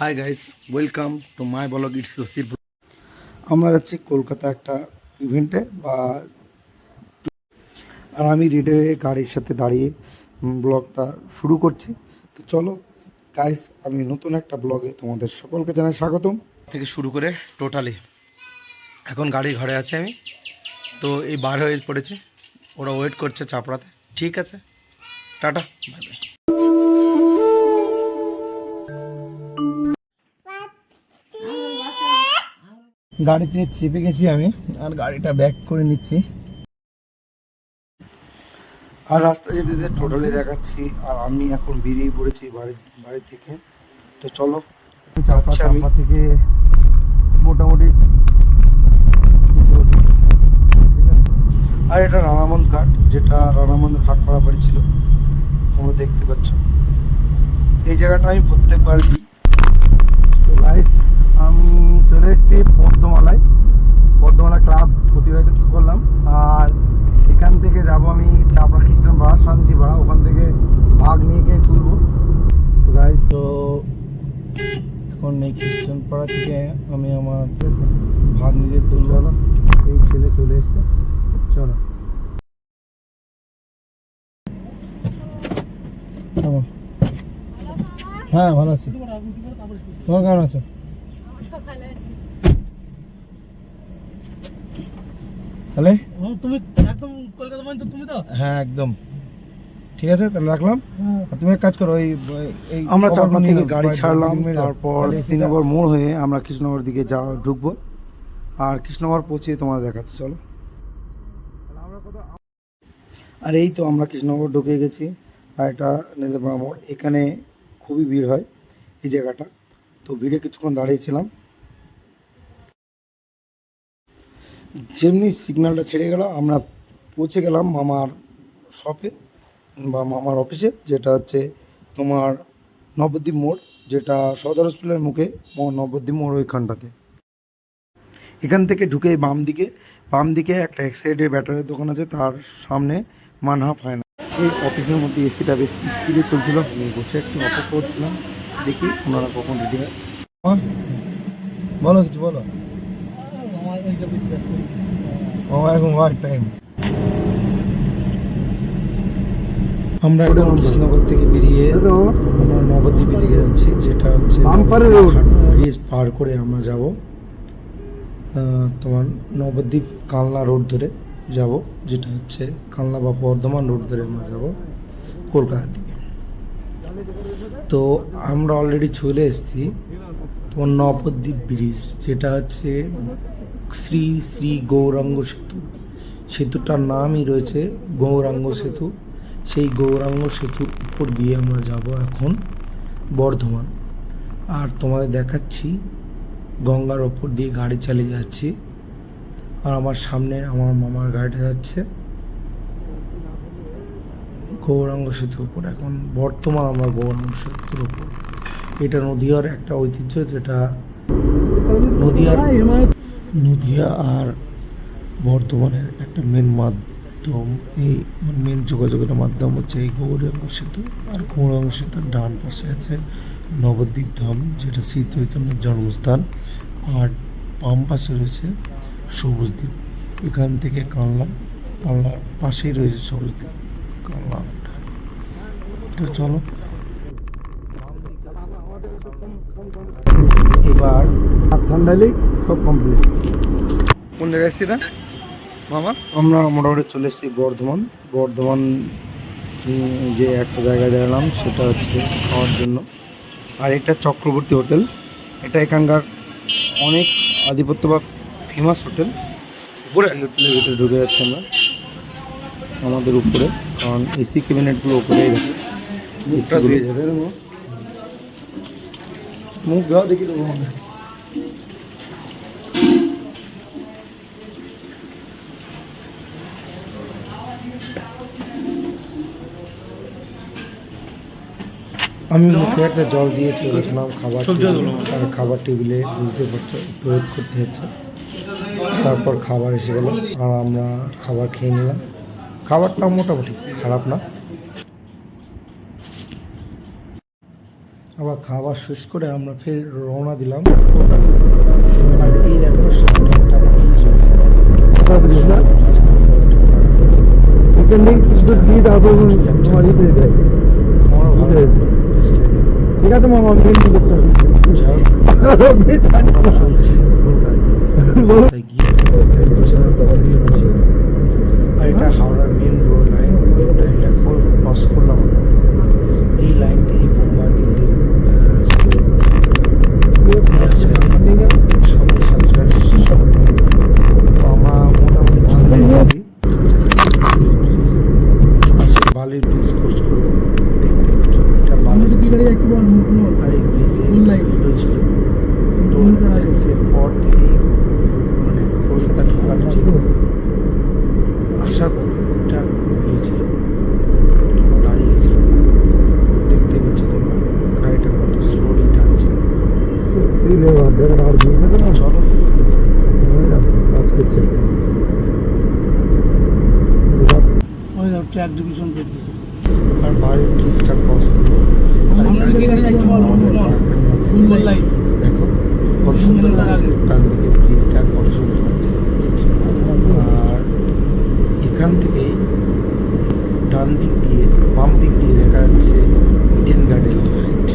High guys, welcome to my blog. It's Jasir. আমরা যাচ্ছি কলকাতা একটা ইভেন্টে আর আমি রেডি হয়ে গাড়ির সাথে দাঁড়িয়ে ব্লগটা শুরু করছি। তো চলো গাইস, আমি নতুন একটা ব্লগে তোমাদের সকলকে জানাই স্বাগতম। থেকে শুরু করে টোটালি এখন গাড়ি ঘরে আছে আমি, তো এই বার হয়ে পড়েছি, ওরা ওয়েট করছে চাপড়াতে। ঠিক আছে, টাটা, বাই বাই। গাড়িতে চেপে গেছি আমি, আর গাড়িটা ব্যাক করে নিচ্ছি। আর রাস্তা যেতে যেতে টোটালি দেখাচ্ছি, আর আমি এখন বেরিয়ে পড়েছি বাড়ি থেকে। তো চলো, চাপড়া থেকে মোটামুটি। আর এটা রানামন ঘাট, যেটা রানামন ঘাট পাড়াবাড়ি ছিল, তোমরা দেখতে পাচ্ছ। এই জায়গাটা আমি প্রত্যেকবার দিই। তো গাইস, আমি চলে এসেছি বর্ধমালা ক্লাব প্রতিবাহিত করলাম, আর এখান থেকে যাব আমি চাপড়া খ্রিস্টানপাড়া শান্তিপাড়া, ওখান থেকে ভাগ নিয়ে গিয়ে তুলবো। তো গাইস, তো এখন এই খ্রিস্টানপাড়া থেকে আমি আমার ভাগ নিয়ে তুলবো। এই ছেলে চলে এসছে, চলো। হ্যাঁ, ভালো আছি। তোমার কেমন আছো? তাহলে তুমি একদম কলকাতা পর্যন্ত তুমি তো? হ্যাঁ, একদম ঠিক আছে, তাহলে রাখলাম। আর তুমি এক কাজ করো, এই আমরা চাপড়া থেকে গাড়ি ছাড়লাম, তারপর শ্রীনগর মোড় হয়ে আমরা কৃষ্ণনগর দিকে ঢুকবো, আর কৃষ্ণনগর পৌঁছে তোমাদের দেখাচ্ছি। চলো। আর এই তো আমরা কৃষ্ণনগর ঢুকে গেছি, আর এটা নেদেপাড়া মোড়। এখানে খুবই ভিড় হয় এই জায়গাটা, তো ভিড়ে কিছুক্ষণ দাঁড়িয়েছিলাম। যেমনি সিগন্যালটা ছেড়ে গেল, আমরা পৌঁছে গেলাম মামার শপে বা মামার অফিসে, যেটা হচ্ছে তোমার নবদ্বীপ মোড়, যেটা সদর হসপিটালের মুখে নবদ্বীপ মোড় ওইখানটাতে। এখান থেকে ঢুকে বাম দিকে একটা এক্সাইডের ব্যাটারির দোকান আছে, তার সামনে মানহা ফাইনাল। সেই অফিসের মধ্যে এসিটা বেশ স্পিডে চলছিল, আমি বসে একটু অপেক্ষা করছিলাম, দেখি ওনারা কখন রেডি হয়। বলো, কিছু বলো। আমার এখন ওয়ার্ক টাইম। আমরা একদম কৃষ্ণনগর থেকে বেরিয়ে আমরা নবদ্বীপের দিকে যাচ্ছি, যেটা হচ্ছে ব্রিজ পার করে আমরা যাব তোমার নবদ্বীপ কালনা রোড ধরে যাব, যেটা হচ্ছে কালনা বা বর্ধমান রোড ধরে আমরা যাব কলকাতার দিকে। তো আমরা অলরেডি চলে এসেছি তোমার নবদ্বীপ ব্রিজ, যেটা হচ্ছে শ্রী শ্রী গৌরাঙ্গ সেতু। সেতুটার নামই রয়েছে গৌরাঙ্গ সেতু। সেই গৌরাঙ্গ সেতুর উপর দিয়ে আমরা যাব এখন বর্ধমান। আর তোমাদের দেখাচ্ছি গঙ্গার ওপর দিয়ে গাড়ি চালিয়ে যাচ্ছি, আর আমার সামনে আমার মামার গাড়িটা যাচ্ছে গৌরাঙ্গ সেতুর উপর। এখন বর্তমান আমরা গৌরাঙ্গ সেতুর উপর। এটা নদীয়ার একটা ঐতিহ্য, যেটা নদীয়া আর বর্ধমানের একটা মেন মাধ্যম, এই মেন যোগাযোগের মাধ্যম হচ্ছে এই গৌরাঙ্গ সেতু। আর গৌরাঙ্গ সেতুর ডান পাশে আছে নবদ্বীপ ধাম, যেটা শ্রী চৈতন্যের জন্মস্থান, আর বাম পাশে রয়েছে সবুজদ্বীপ। এখান থেকে কালনার পাশেই রয়েছে সবুজদ্বীপ, কালনা। তো চলো এবার ঠান্ডালি সব কমপ্লিট। কোন জায়গায় এসছি না মামা? আমরা মোটামুটি চলে এসেছি বর্ধমান যে একটা জায়গায় দাঁড়ালাম, সেটা হচ্ছে খাওয়ার জন্য। আর এটা চক্রবর্তী হোটেল, এটা এখানকার অনেক আধিপত্য বা ফেমাস হোটেল। সেই হোটেলের ভিতরে ঢুকে যাচ্ছে আমরা আমাদের উপরে, কারণ এসি ক্যাবিনেটগুলো উপরেই রাখে। মুখ গাও দেখি দেবো। আমি মুখে একটা জল দিয়ে চলেছিলাম খাবার টেবিলে বুঝতে পারছো, ওয়েট করতে হচ্ছে। তারপর খাবার এসে গেল, আর আমরা খাবার খেয়ে নিলাম। খাবারটা মোটামুটি খারাপ না। আবার খাবার শেষ করে আমরা ফের রওনা দিলাম আর এই দেখো সামনে একটা ব্রিজ আছে এখান থেকে কিছু দূর দিয়ে তারপর তোমার ই পেয়ে যায়। আমারও ভালো লাগছে। ঠিক আছে মামা, আমি কিন্তু দেখতে হবে। যাই হোক, আমরা চলছি কলকাতার দিকে। তাই গিয়ে আর এটা হাওড়ার মেন রোড লাইন, এটা ক্রস করলাম আমরা। এই লাইনটা এই বোম্বা দিল্লি সামনে সাতটা স্টেশন। তো আমরা মোটামুটি চলে এসেছি আর সেই বালির ব্রিজ ক্রস করবো। দেখতে পাচ্ছ এটা বালির আর এই ব্রিজে ছিল টোল ট্যাক্সের পর থেকেই মানে কলকাতা ঢোকার ছিল আসার পথে ওটা ইয়ে ছিল, দাঁড়িয়ে গেছিল। দেখতে পাচ্ছ তোমরা গাড়িটা কত স্লোলি টানছে। চলো ওই দাও ট্র্যাক ডিভিশন করতেছে। আর বাড়ির ব্রিজটা ক্রস করবো আর আমরা কি গাড়ি যাচ্ছে বল ফুল লাইট দেখো কত সুন্দর লাগছে, ডান দিকে ব্রিজটা কত সুন্দর লাগছে। আর এখান থেকেই ডান দিক দিয়ে বাম দিক দিয়ে দেখা যাচ্ছে ইডেন গার্ডেন লাইট।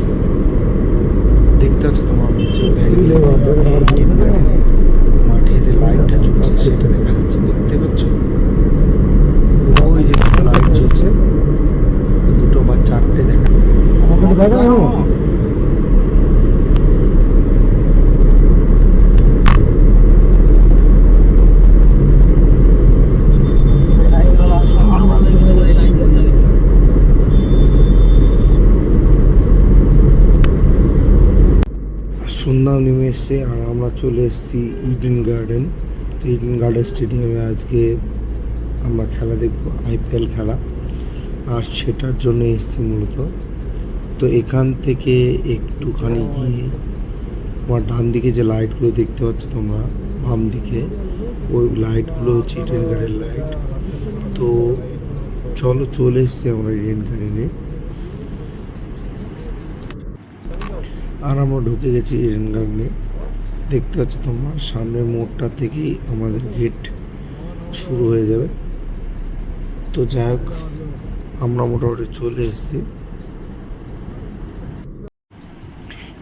দেখতে পাচ্ছ তোমার ইডেন গার্ডেনের মাঠে যে লাইটটা চলছে সেটা দেখা যাচ্ছে। দেখতে পাচ্ছ ওই যে লাইট চলছে, দুটো বা চারটে দেখা সন্ধ্যাও নেমে এসছে আর আমরা চলে এসেছি ইডেন গার্ডেন। তো ইডেন গার্ডেন স্টেডিয়ামে আজকে আমরা খেলা দেখবো, আইপিএল খেলা, আর সেটার জন্য এসেছি মূলত। তো এখান থেকে একটুখানি গিয়ে আমার ডান দিকে যে লাইটগুলো দেখতে পাচ্ছ তোমরা, বাম দিকে ওই লাইটগুলো হচ্ছে ইডেন গার্ডেন লাইট। তো চলো চলে এসছি আমরা ইডেন গার্ডেনে আর আমরা ঢুকে গেছি ইডেন গার্ডেনে। দেখতে পাচ্ছ তোমার সামনের মোড়টা থেকেই আমাদের গেট শুরু হয়ে যাবে। তো যাই হোক আমরা মোটামুটি চলে এসেছি।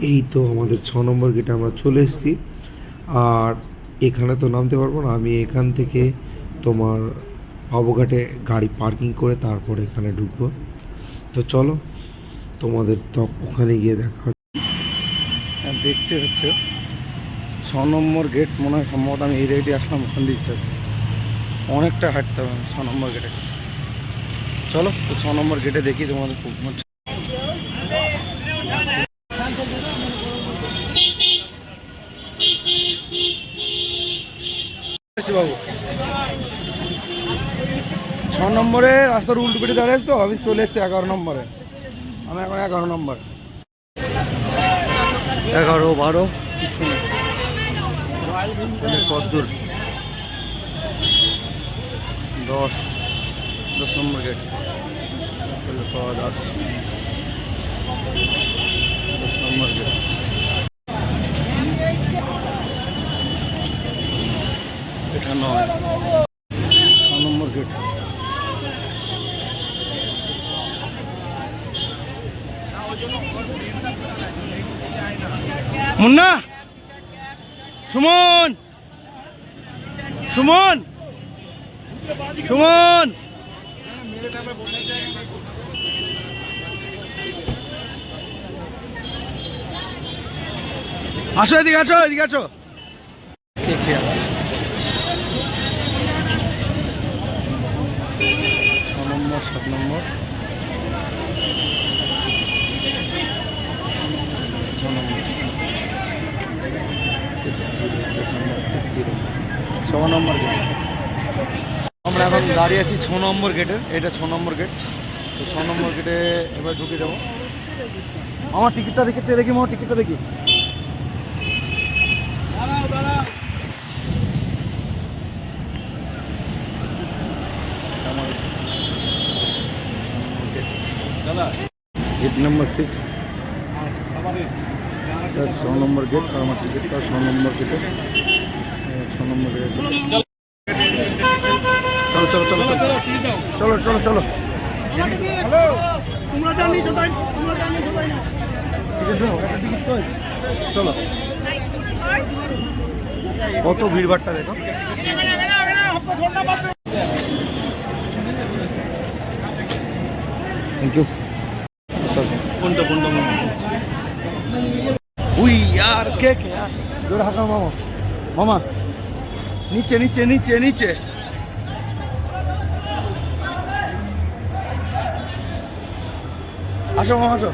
এই তো আমাদের 6 নম্বর গেটে আমরা চলে এসেছি। আর এখানে তো নামতে পারবো না, আমি এখান থেকে তোমার বাবুঘাটে গাড়ি পার্কিং করে তারপর এখানে ঢুকবো। তো চলো তোমাদের তো ওখানে গিয়ে দেখা হচ্ছে। দেখতে হচ্ছে 6 নম্বর গেট, মনে হয় সম্ভবত আমি এই রেটে আসলাম, ওখান দিতে অনেকটা হাঁটতে হবে 6 নম্বর গেটে। চলো তো 6 নম্বর গেটে দেখি তোমাদের খুব বাবু 6 নম্বরে রাস্তার উল্টো পিঠে দাঁড়িয়েছি। তো আমি চলে এসেছি 11 নম্বরে। আমি এখন 11 নম্বর, 11, 12 কিছু নেই কতদূর, 10 নম্বর গেট পাওয়া 10 নম্বর গেট। এটা 9 নম্বর গেট। মুন্না, সুমন, সুমন, সুমন, আসো এদিকে, আসো এদিকে, আসো। কে কে 6 নম্বর, 7 নম্বর, 6 নম্বর, 6 নম্বর গেট। আমরা এখন দাঁড়িয়ে আছি 6 নম্বর গেটের। এটা 6 নম্বর গেট। তো 6 নম্বর গেটে এবার ঢুকে যাবো। আমার টিকিটটা দেখি আমার টিকিটটা দেখি। Gate number 6। ছ নম্বর গেট, আর আমার টিকিটটা 6 নম্বর গেটে। 6 নম্বর গেটে চলো চলো চলো চলো চলো চলো চলো টিকিট দাও, একটা টিকিট কই? চলো, কত ভিড়ভাড়টা দেখো। Thank you. কোনটা কোনটা উই यार কে यार জোরে হাঁকাও মামা। মামা নিচে নিচে নিচে নিচে। আসো মামা আসো।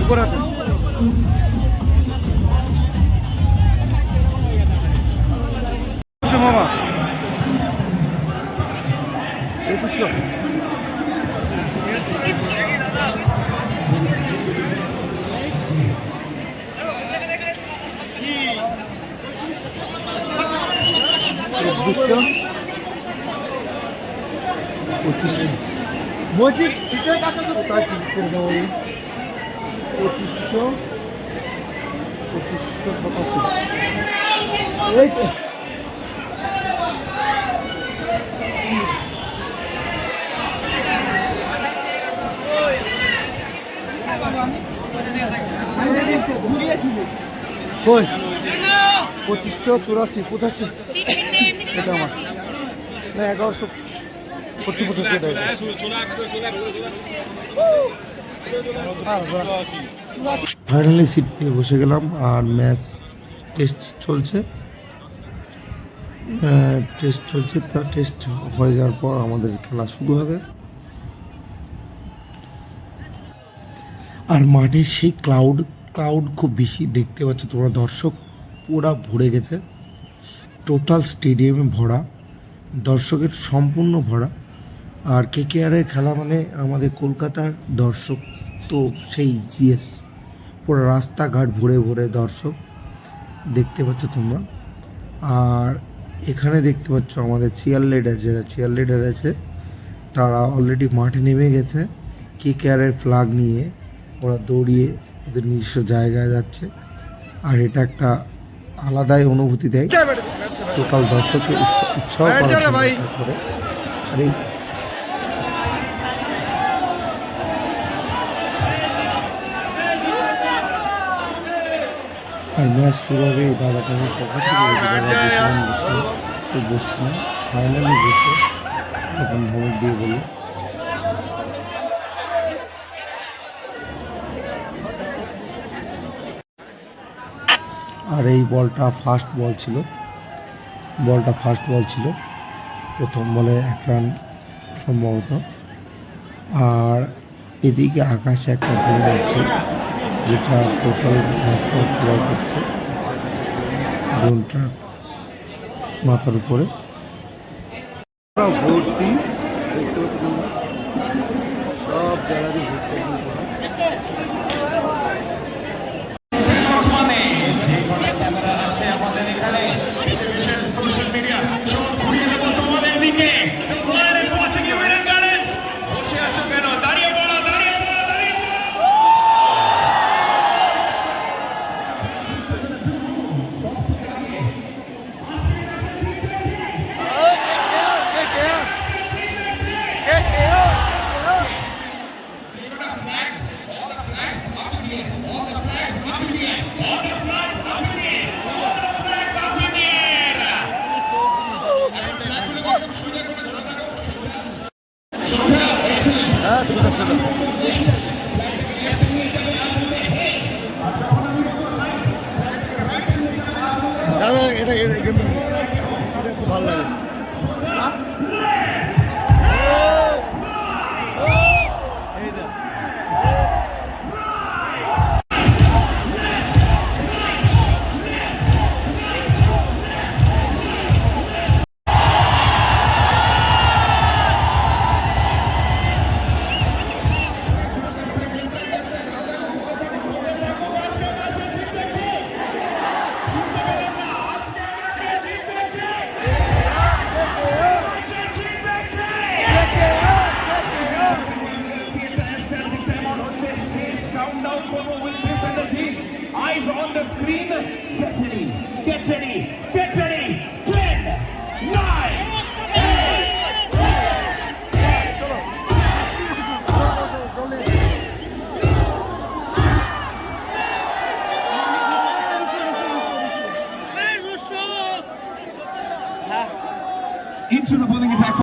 উপরে আছে। মামা 2100। মজিদ সিটের কাছে তাই কি করবো? 2500 2587। এই তো কই 2584 85। এটা আমার না 1100 25 85 এটা। ফাইনালি সিট পেয়ে বসে গেলাম। আর ম্যাচ টেস্ট চলছে, তা টেস্ট হয়ে যাওয়ার পর আমাদের খেলা শুরু হবে। আর মাঠে সেই ক্লাউড খুব বেশি দেখতে পাচ্ছ তোমরা, দর্শক পুরা ভরে গেছে। টোটাল স্টেডিয়ামে ভরা, দর্শকের সম্পূর্ণ ভরা। আর কেকেআরের খেলা মানে আমাদের কলকাতার দর্শক তো সেই জিএস, পুরো রাস্তাঘাট ভরে ভরে দর্শক দেখতে পাচ্ছ তোমরা। আর এখানে দেখতে পাচ্ছ আমাদের চেয়ার লিডার আছে, তারা অলরেডি মাঠে নেমে গেছে। কেকেআরের ফ্ল্যাগ নিয়ে ওরা দৌড়িয়ে ওদের নিজস্ব জায়গায় যাচ্ছে। আর এটা একটা আলাদাই অনুভূতি দেয়, টোটাল দর্শককে উৎসাহ করে। আর এই আর ম্যাচ শুরু হবে। দাদাটা আমি কখন তো বসছি না, ফাইনালি বসে তখন ধমক দিয়ে বলি আর এই বলটা ফার্স্ট বল ছিল, প্রথম বলে 1 রান সম্ভবত। আর এদিকে আকাশে একটা ড্রোন উঠছে, যেটা টোটাল ম্যাচটা ক্লিয়ার করছে। ড্রোনটা মাথার উপরে ভর্তি দেখতে পাচ্ছি তোমরা, সব গ্যালারি ভর্তি। এটা খুব ভালো লাগে। Eyes on the screen. Get ready. Get ready. Get ready. 10, 9, 8. Into the bowling attack.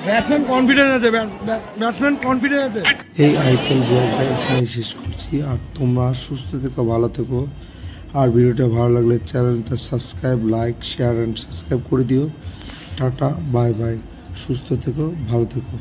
Batsman confidence আছে, ব্যাটসম্যান কনফিডেন্স আছে। এই আইপিএল ব্লগটা এখানেই শেষ করছি। আর তোমরা সুস্থ থেকো, ভালো থেকো। আর ভিডিওটা ভালো লাগলে চ্যানেলটা subscribe, like, share and subscribe করে দিও। Tata, bye bye. সুস্থ থেকো, ভালো থেকো।